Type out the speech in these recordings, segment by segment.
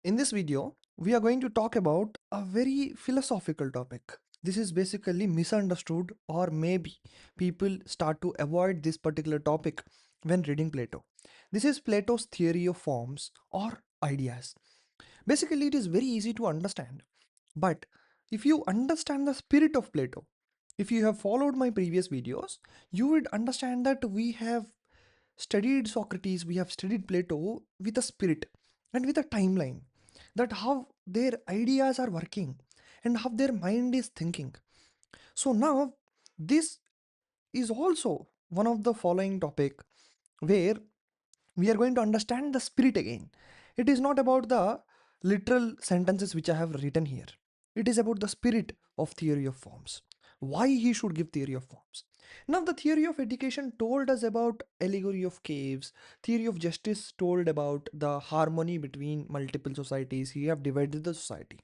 In this video, we are going to talk about a very philosophical topic. This is basically misunderstood, or maybe people start to avoid this particular topic when reading Plato. This is Plato's theory of forms or ideas. Basically, it is very easy to understand, but if you understand the spirit of Plato, if you have followed my previous videos, you would understand that we have studied Socrates, we have studied Plato with a spirit and with a timeline, that how their ideas are working and how their mind is thinking. So now this is also one of the following topic where we are going to understand the spirit again. It is not about the literal sentences which I have written here. It is about the spirit of theory of forms. Why he should give theory of forms. Now the theory of education told us about allegory of caves. Theory of justice told about the harmony between multiple societies. He have divided the society.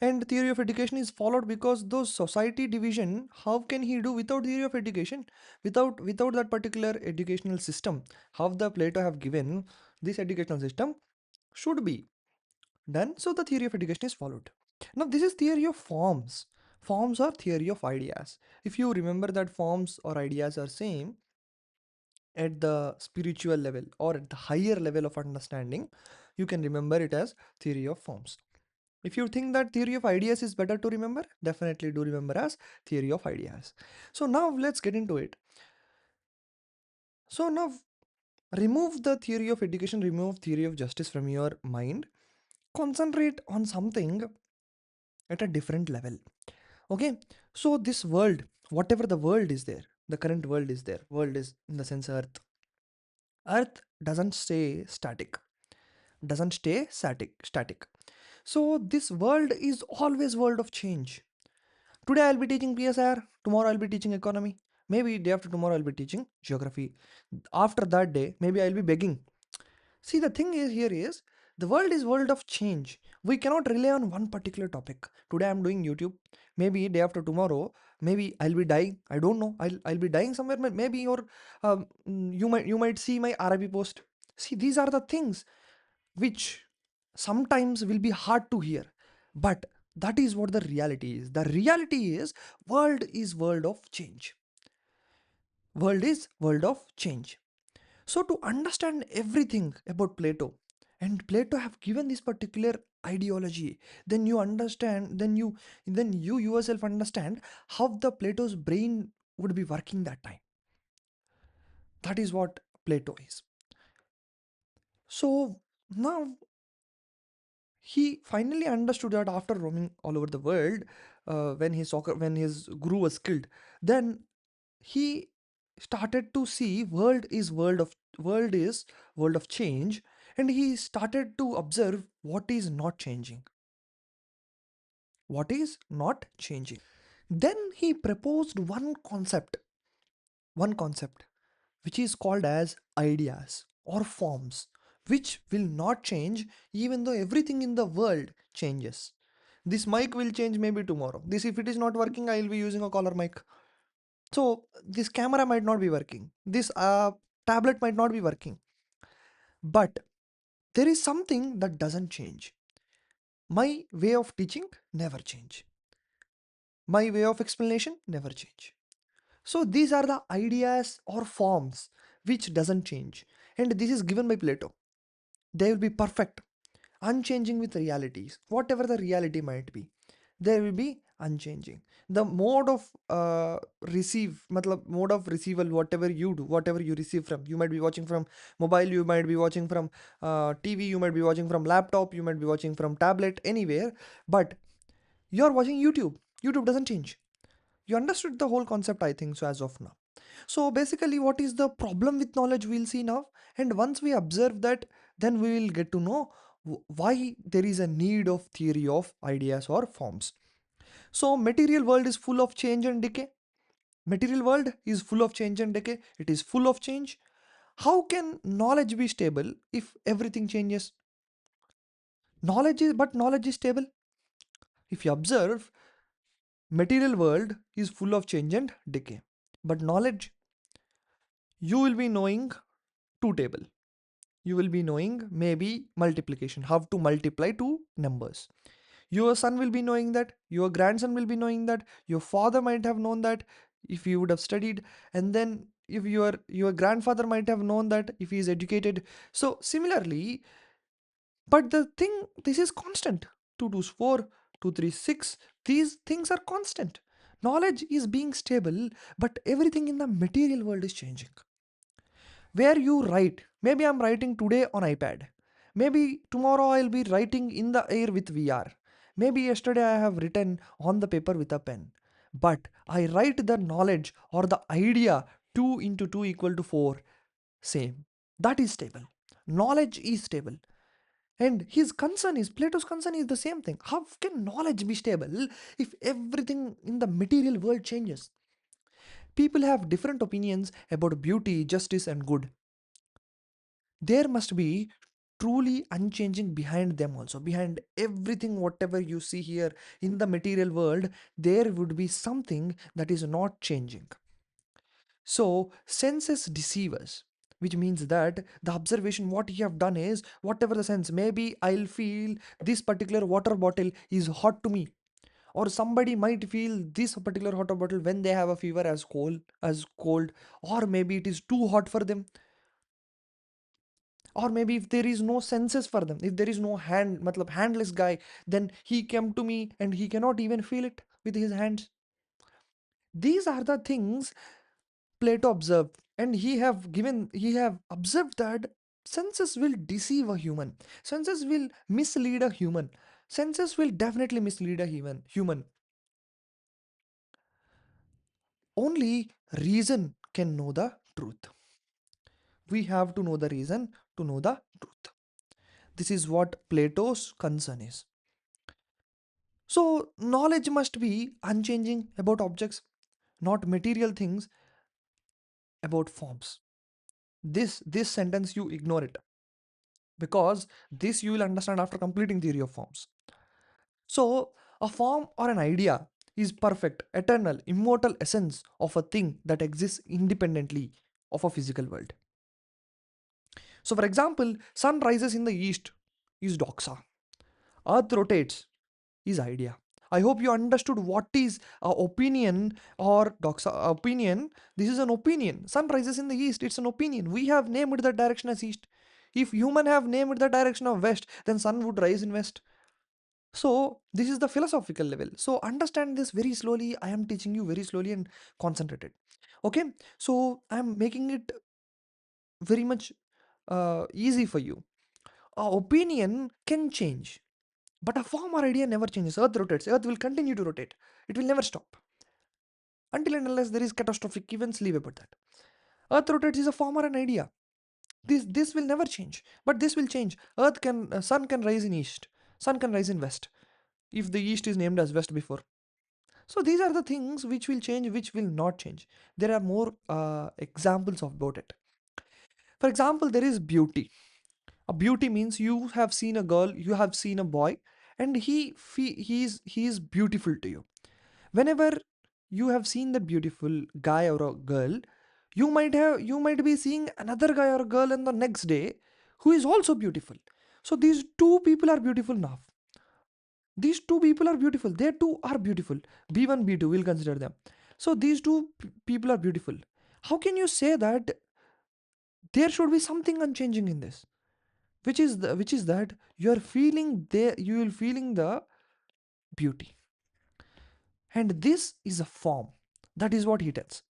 And theory of education is followed because those society division, how can he do without theory of education, without that particular educational system, how the Plato have given this educational system should be done, so the theory of education is followed. Now this is theory of forms. Forms are theory of ideas. If you remember that forms or ideas are same at the spiritual level or at the higher level of understanding, you can remember it as theory of forms. If you think that theory of ideas is better to remember, definitely do remember as theory of ideas. So now let's get into it. So now remove the theory of education, remove theory of justice from your mind. Concentrate on something at a different level. Okay. So this world, whatever the world is there, the current world is there. World is in the sense Earth. Earth doesn't stay static. Doesn't stay static. So this world is always world of change. Today I'll be teaching PSR, tomorrow I'll be teaching economy, maybe day after tomorrow I'll be teaching geography. After that day, maybe I'll be begging. See, the thing is here is the world is world of change. We cannot rely on one particular topic. Today I'm doing YouTube. Maybe day after tomorrow, maybe I'll be dying. I don't know. I'll be dying somewhere. Maybe or you might see my RIP post. See, these are the things which sometimes will be hard to hear, but that is what the reality is. The reality is world of change. World is world of change. So to understand everything about Plato, and Plato have given this particular ideology, then you understand, then you yourself understand how the Plato's brain would be working that time. That is what Plato is. So now he finally understood that after roaming all over the world, when his guru was killed, then he started to see world is world of change, and he started to observe what is not changing, what is not changing. Then he proposed one concept which is called as ideas or forms, which will not change even though everything in the world changes. This mic will change maybe tomorrow. This, if it is not working, I will be using a collar mic. So this camera might not be working. This tablet might not be working. But there is something that doesn't change. My way of teaching never change. My way of explanation never change. So these are the ideas or forms which doesn't change. And this is given by Plato. They will be perfect, unchanging with realities. Whatever the reality might be, they will be unchanging. The mode of mode of receival, whatever you do, whatever you receive from, you might be watching from mobile, you might be watching from TV, you might be watching from laptop, you might be watching from tablet, anywhere, but you're watching YouTube. YouTube doesn't change. You understood the whole concept, I think so, as of now. So basically, what is the problem with knowledge, we'll see now. And once we observe that, then we will get to know why there is a need of theory of ideas or forms. So material world is full of change and decay. Material world is full of change and decay. It is full of change. How can knowledge be stable if everything changes? Knowledge is stable. If you observe, material world is full of change and decay. But knowledge, you will be knowing two table. You will be knowing maybe multiplication, how to multiply two numbers. Your son will be knowing that, your grandson will be knowing that, your father might have known that if you would have studied, and then if your grandfather might have known that if he is educated. So similarly, but the thing, this is constant. 2 2 is 4, 2 3 is 6. These things are constant. Knowledge is being stable, but everything in the material world is changing. Where you write, maybe I'm writing today on ipad, maybe tomorrow I'll be writing in the air with VR, maybe yesterday I have written on the paper with a pen, but I write the knowledge or the idea, 2 into 2 equal to 4, same. That is stable. Knowledge is stable. And his concern is, Plato's concern is the same thing. How can knowledge be stable if everything in the material world changes? People have different opinions about beauty, justice, and good. There must be truly unchanging behind them also. Behind everything, whatever you see here in the material world, there would be something that is not changing. So senses deceive us, which means that the observation what you have done is, whatever the sense, maybe I'll feel this particular water bottle is hot to me, or somebody might feel this particular water bottle when they have a fever as cold, or maybe it is too hot for them. Or maybe if there is no senses for them, if there is no hand, matlab handless guy, then he came to me and he cannot even feel it with his hands. These are the things Plato observed, and he have observed that senses will deceive a human, senses will mislead a human, senses will definitely mislead a human. Only reason can know the truth. We have to know the reason to know the truth. This is what Plato's concern is. So, knowledge must be unchanging about objects, not material things, about forms. This sentence you ignore it, because this you will understand after completing theory of forms. So, a form or an idea is perfect, eternal, immortal essence of a thing that exists independently of a physical world. So, for example, sun rises in the east is doxa. Earth rotates is idea. I hope you understood what is opinion or doxa opinion. This is an opinion. Sun rises in the east. It's an opinion. We have named the direction as east. If human have named the direction of west, then sun would rise in west. So this is the philosophical level. So understand this very slowly. I am teaching you very slowly and concentrated. Okay. So I am making it very much easy for you. Opinion can change. But a form or idea never changes. Earth rotates. Earth will continue to rotate. It will never stop. Until and unless there is catastrophic events, leave about that. Earth rotates is a form or an idea. This will never change. But this will change. Sun can rise in east. Sun can rise in west. If the east is named as west before. So these are the things which will change, which will not change. There are more examples of about it. For example, there is beauty. A beauty means you have seen a girl, you have seen a boy, and he is beautiful to you. Whenever you have seen that beautiful guy or a girl, you might be seeing another guy or a girl in the next day who is also beautiful. So these two people are beautiful now. These two people are beautiful. They two are beautiful. B1, B2, we'll consider them. So these two people are beautiful. How can you say that there should be something unchanging in this? Which is that you will feeling the beauty. And this is a form. That is what he tells.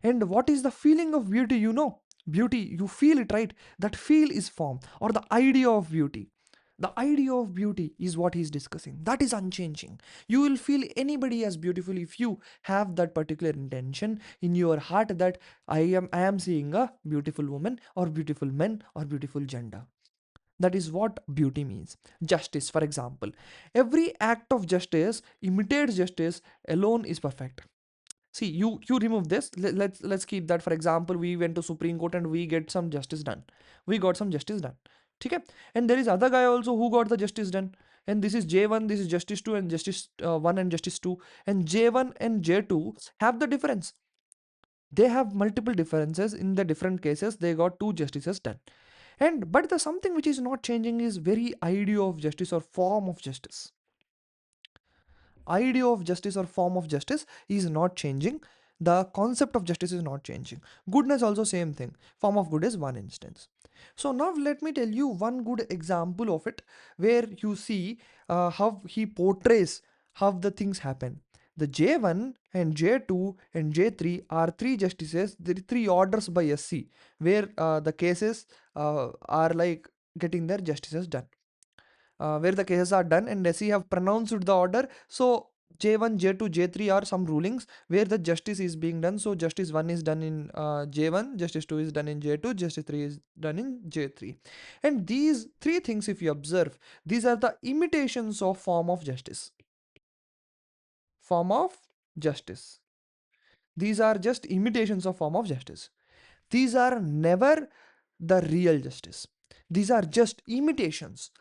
And what is the feeling of beauty? Beauty, you feel it, right? That feel is form, or the idea of beauty. The idea of beauty is what he's discussing. That is unchanging. You will feel anybody as beautiful if you have that particular intention in your heart that I am seeing a beautiful woman or beautiful men or beautiful gender. That is what beauty means. Justice, for example. Every act of justice imitates justice alone is perfect. See, you remove this. Let's keep that. For example, we went to Supreme Court and we get some justice done. We got some justice done. Okay? And there is other guy also who got the justice done. And this is J1, this is Justice 2 and Justice 1 and Justice 2. And J1 and J2 have the difference. They have multiple differences in the different cases. They got two justices done. And but the something which is not changing is very idea of justice or form of justice. Idea of justice or form of justice is not changing. The concept of justice is not changing. Goodness also same thing. Form of good is one instance. So now let me tell you one good example of it, where you see how he portrays how the things happen. The J1 and J2 and J3 are three justices, the three orders by SC, where the cases are like getting their justices done, where the cases are done and SE have pronounced the order. So J1, J2, J3 are some rulings where the justice is being done. So justice 1 is done in J1, justice 2 is done in J2, justice 3 is done in J3. And these three things, if you observe, these are the imitations of form of justice. Form of justice. These are just imitations of form of justice. These are never the real justice. These are just imitations.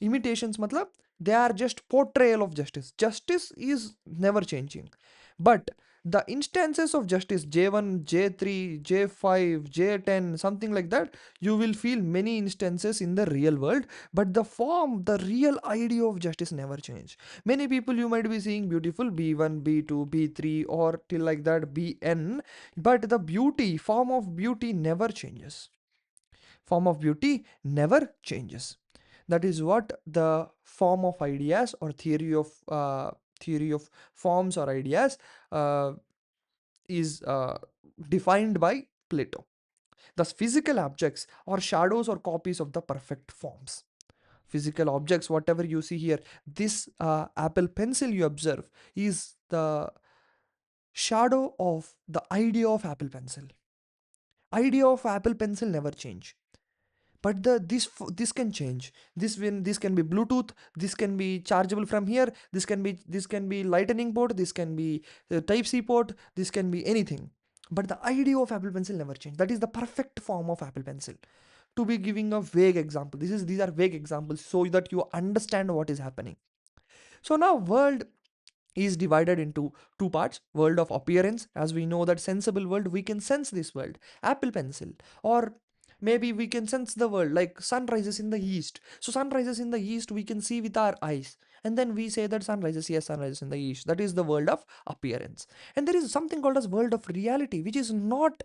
Imitations matlab they are just portrayal of justice. Justice is never changing. But the instances of justice J1, J3, J5, J10, something like that, you will feel many instances in the real world, but the form, the real idea of justice never change. Many people you might be seeing beautiful B1, B2, B3 or till like that BN, but the beauty, form of beauty never changes. Form of beauty never changes. That is what the form of ideas or theory of forms or ideas uh, is defined by Plato. Thus, physical objects are shadows or copies of the perfect forms. Physical objects, whatever you see here, this Apple Pencil you observe is the shadow of the idea of Apple Pencil. Idea of Apple Pencil never change, but this can change. This can be Bluetooth, this can be chargeable from here, this can be lightning port, this can be type C port, this can be anything. But the idea of Apple Pencil never change. That is the perfect form of Apple Pencil. To be giving a vague example, these are vague examples so that you understand what is happening. So now world is divided into two parts: world of appearance, as we know that sensible world, we can sense this world, Apple Pencil. Or maybe we can sense the world like sun rises in the east, so sun rises in the east we can see with our eyes, and then we say that sun rises, yes, sun rises in the east. That is the world of appearance. And there is something called as world of reality, which is not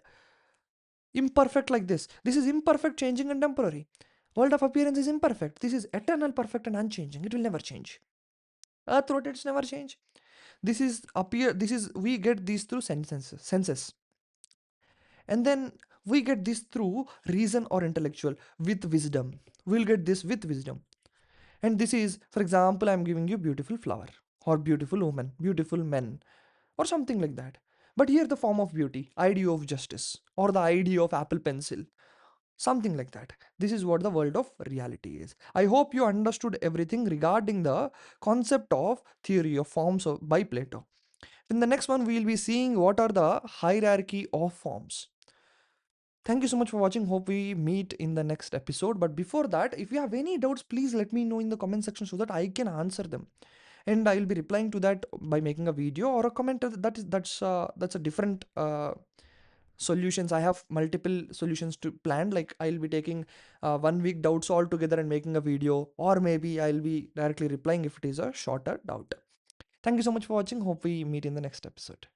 imperfect like this is imperfect, changing and temporary. World of appearance is imperfect, this is eternal, perfect and unchanging, it will never change. Earth rotates, never change. This is we get these through senses, and then we get this through reason or intellectual with wisdom. We'll get this with wisdom. And this is, for example, I'm giving you beautiful flower or beautiful woman, beautiful men, or something like that. But here the form of beauty, idea of justice, or the idea of Apple Pencil, something like that. This is what the world of reality is. I hope you understood everything regarding the concept of theory of forms by Plato. In the next one, we will be seeing what are the hierarchy of forms. Thank you so much for watching. Hope we meet in the next episode. But before that, if you have any doubts, please let me know in the comment section so that I can answer them. And I will be replying to that by making a video or a comment. That's a different solutions. I have multiple solutions to plan. Like I'll be taking 1 week doubts all together and making a video, or maybe I'll be directly replying if it is a shorter doubt. Thank you so much for watching. Hope we meet in the next episode.